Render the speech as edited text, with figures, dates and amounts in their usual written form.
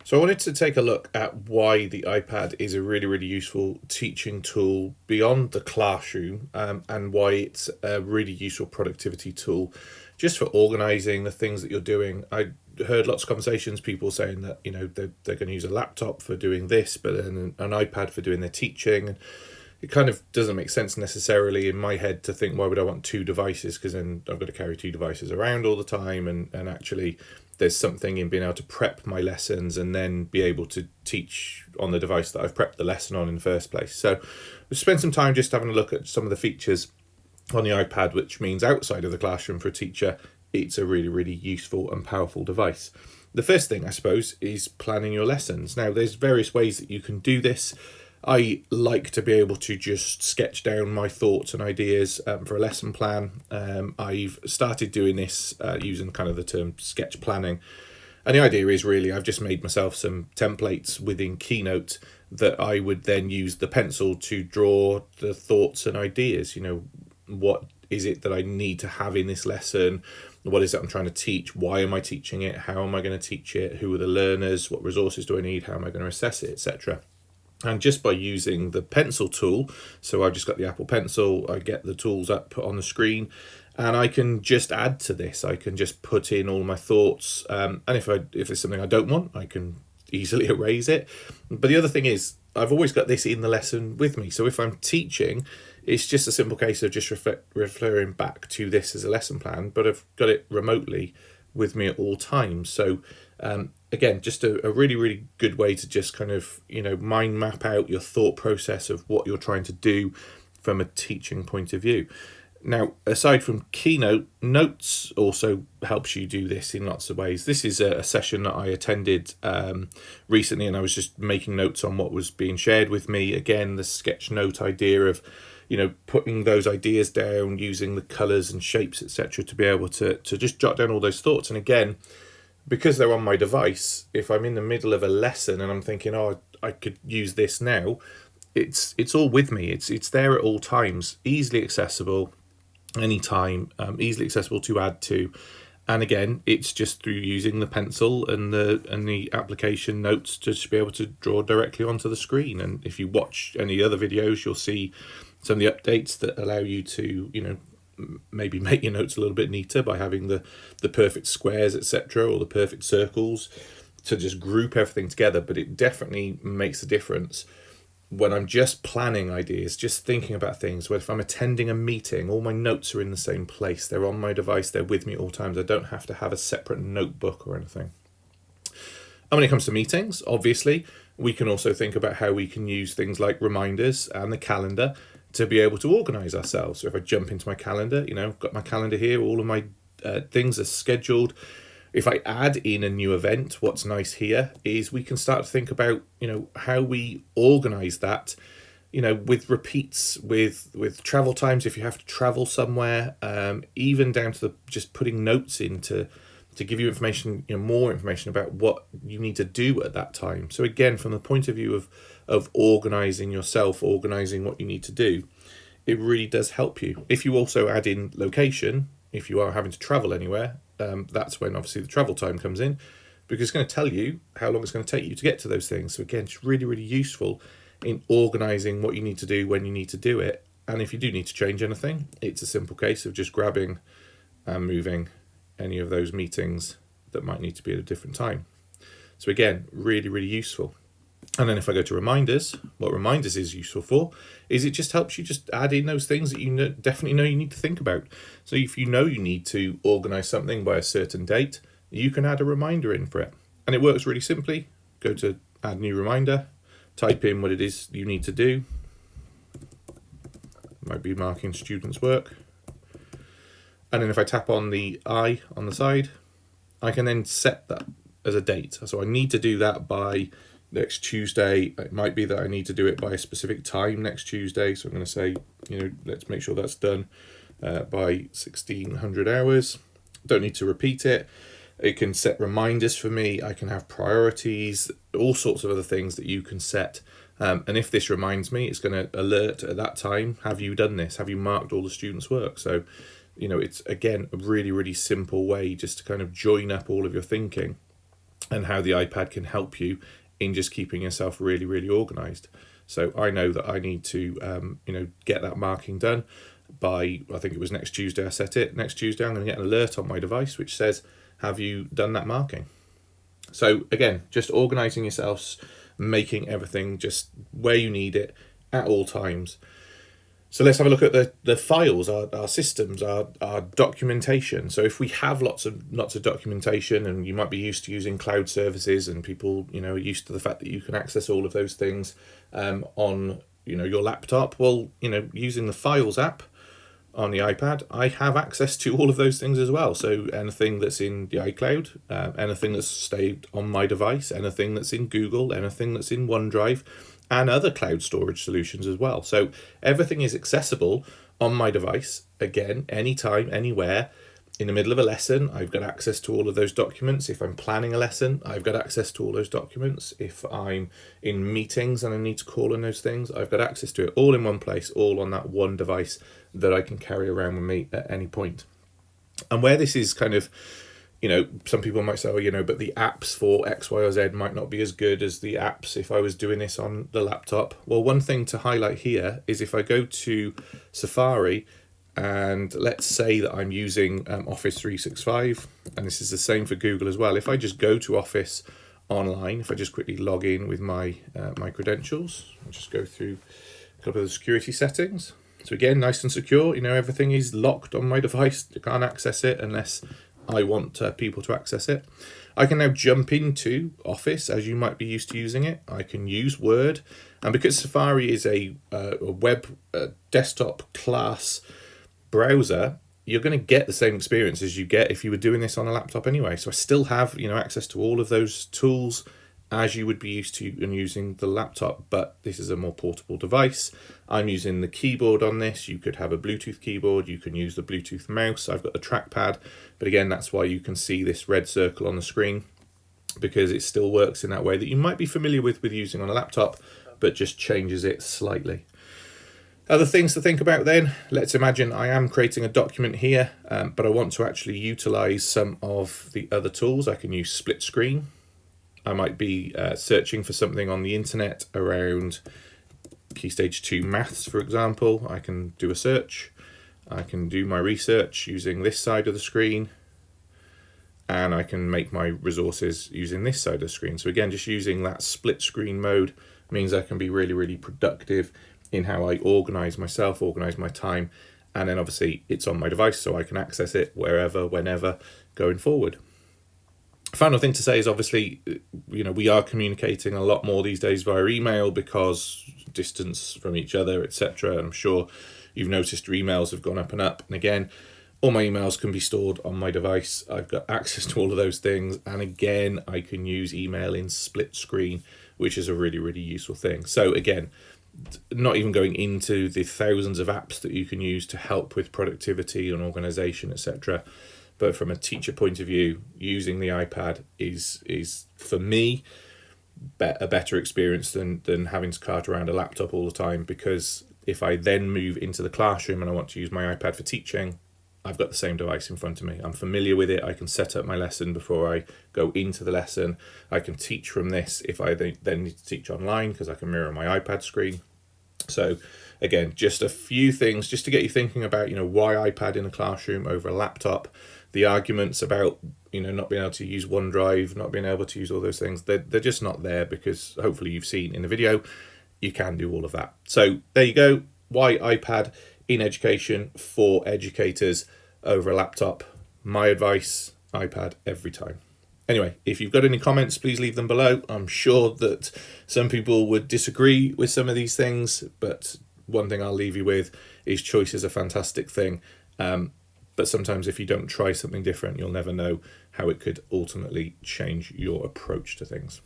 So I wanted to take a look at why the iPad is a really, really useful teaching tool beyond the classroom, and why it's a really useful productivity tool just for organizing the things that you're doing. I heard lots of conversations, people saying that, they're going to use a laptop for doing this, but then an iPad for doing their teaching. It kind of doesn't make sense necessarily in my head to think, why would I want two devices? Because then I've got to carry two devices around all the time. And actually, there's something in being able to prep my lessons and then be able to teach on the device that I've prepped the lesson on in the first place. So we spent some time just having a look at some of the features on the iPad, which means outside of the classroom for a teacher, it's a really, really useful and powerful device. The first thing, I suppose, is planning your lessons. Now, there's various ways that you can do this. I like to be able to just sketch down my thoughts and ideas for a lesson plan. I've started doing this using kind of the term sketch planning. And the idea is really I've just made myself some templates within Keynote that I would then use the pencil to draw the thoughts and ideas. What is it that I need to have in this lesson? What is it I'm trying to teach? Why am I teaching it? How am I going to teach it? Who are the learners? What resources do I need? How am I going to assess it, etc.? And just by using the pencil tool, so I've just got the Apple Pencil, I get the tools up on the screen, and I can just add to this. I can just put in all my thoughts, and if it's something I don't want, I can easily erase it. But the other thing is, I've always got this in the lesson with me. So if I'm teaching, it's just a simple case of just referring back to this as a lesson plan, but I've got it remotely with me at all times. So again, just a really, really good way to just kind of, mind map out your thought process of what you're trying to do from a teaching point of view. Now, aside from Keynote, Notes also helps you do this in lots of ways. This is a session that I attended recently, and I was just making notes on what was being shared with me. Again, the sketch note idea of, putting those ideas down, using the colours and shapes, etc., to be able to just jot down all those thoughts. And again, because they're on my device, if I'm in the middle of a lesson and I'm thinking, oh, I could use this now, it's all with me. It's there at all times, easily accessible, anytime, easily accessible to add to. And again, it's just through using the pencil and the application notes to just be able to draw directly onto the screen. And if you watch any other videos, you'll see some of the updates that allow you to, maybe make your notes a little bit neater by having the perfect squares, etc., or the perfect circles to just group everything together. But it definitely makes a difference when I'm just planning ideas, just thinking about things. Where if I'm attending a meeting, all my notes are in the same place. They're on my device. They're with me at all times. I don't have to have a separate notebook or anything. And when it comes to meetings, obviously, we can also think about how we can use things like reminders and the calendar to be able to organise ourselves. So if I jump into my calendar, I've got my calendar here, all of my things are scheduled. If I add in a new event, what's nice here is we can start to think about, how we organise that, with repeats, with travel times, if you have to travel somewhere, even down to just putting notes in to give you information, more information about what you need to do at that time. So again, from the point of view of organising yourself, organising what you need to do, it really does help you. If you also add in location, if you are having to travel anywhere, that's when obviously the travel time comes in, because it's going to tell you how long it's going to take you to get to those things. So again, it's really, really useful in organising what you need to do when you need to do it. And if you do need to change anything, it's a simple case of just grabbing and moving any of those meetings that might need to be at a different time. So again, really, really useful. And then if I go to reminders, what reminders is useful for is it just helps you just add in those things that you definitely know you need to think about. So if you know you need to organise something by a certain date, you can add a reminder in for it. And it works really simply. Go to add new reminder, type in what it is you need to do. Might be marking students' work. And then if I tap on the I on the side, I can then set that as a date. So I need to do that by next Tuesday. It might be that I need to do it by a specific time next Tuesday. So I'm going to say, let's make sure that's done by 1600 hours. Don't need to repeat it. It can set reminders for me. I can have priorities, all sorts of other things that you can set. And if this reminds me, it's going to alert at that time, have you done this? Have you marked all the students' work? So, it's, again, a really, really simple way just to kind of join up all of your thinking and how the iPad can help you in just keeping yourself really, really organized. So I know that I need to, get that marking done by, I think it was next Tuesday I set it. Next Tuesday I'm going to get an alert on my device which says, have you done that marking? So again, just organizing yourselves, making everything just where you need it at all times. So let's have a look at the files, our systems, our documentation. So if we have lots of documentation, and you might be used to using cloud services, and people are used to the fact that you can access all of those things on your laptop. Well, using the Files app on the iPad, I have access to all of those things as well. So anything that's in the iCloud, anything that's saved on my device, anything that's in Google, anything that's in OneDrive, and other cloud storage solutions as well. So everything is accessible on my device, again, anytime, anywhere. In the middle of a lesson, I've got access to all of those documents. If I'm planning a lesson, I've got access to all those documents. If I'm in meetings and I need to call in those things, I've got access to it all in one place, all on that one device that I can carry around with me at any point. And where this is kind of, some people might say, but the apps for X, Y, or Z might not be as good as the apps if I was doing this on the laptop. Well, one thing to highlight here is if I go to Safari, and let's say that I'm using Office 365, and this is the same for Google as well. If I just go to Office online, if I just quickly log in with my credentials, I'll just go through a couple of the security settings. So again, nice and secure. Everything is locked on my device. You can't access it unless I want people to access it. I can now jump into Office as you might be used to using it. I can use Word, and because Safari is a web desktop class browser, you're going to get the same experience as you get if you were doing this on a laptop anyway. So I still have access to all of those tools as you would be used to in using the laptop, but this is a more portable device. I'm using the keyboard on this. You could have a Bluetooth keyboard, you can use the Bluetooth mouse. I've got the trackpad, but again, that's why you can see this red circle on the screen, because it still works in that way that you might be familiar with using on a laptop, but just changes it slightly. Other things to think about then, let's imagine I am creating a document here, but I want to actually utilize some of the other tools. I can use split screen. I might be searching for something on the internet around Key Stage 2 maths, for example. I can do a search. I can do my research using this side of the screen, and I can make my resources using this side of the screen. So again, just using that split screen mode means I can be really, really productive in how I organize myself, organize my time, and then obviously it's on my device so I can access it wherever, whenever, going forward. Final thing to say is obviously, we are communicating a lot more these days via email because distance from each other, etc. I'm sure you've noticed your emails have gone up and up. And again, all my emails can be stored on my device. I've got access to all of those things. And again, I can use email in split screen, which is a really, really useful thing. So again, not even going into the thousands of apps that you can use to help with productivity and organization, etc. But from a teacher point of view, using the iPad is for me a better experience than having to cart around a laptop all the time, because if I then move into the classroom and I want to use my iPad for teaching, I've got the same device in front of me. I'm familiar with it. I can set up my lesson before I go into the lesson. I can teach from this if I then need to teach online, because I can mirror my iPad screen. So again, just a few things just to get you thinking about, why iPad in a classroom over a laptop. The arguments about, not being able to use OneDrive, not being able to use all those things, they're just not there, because hopefully you've seen in the video, you can do all of that. So there you go. Why iPad in education for educators over a laptop. My advice, iPad every time. Anyway, if you've got any comments, please leave them below. I'm sure that some people would disagree with some of these things, but one thing I'll leave you with is choice is a fantastic thing. But sometimes if you don't try something different, you'll never know how it could ultimately change your approach to things.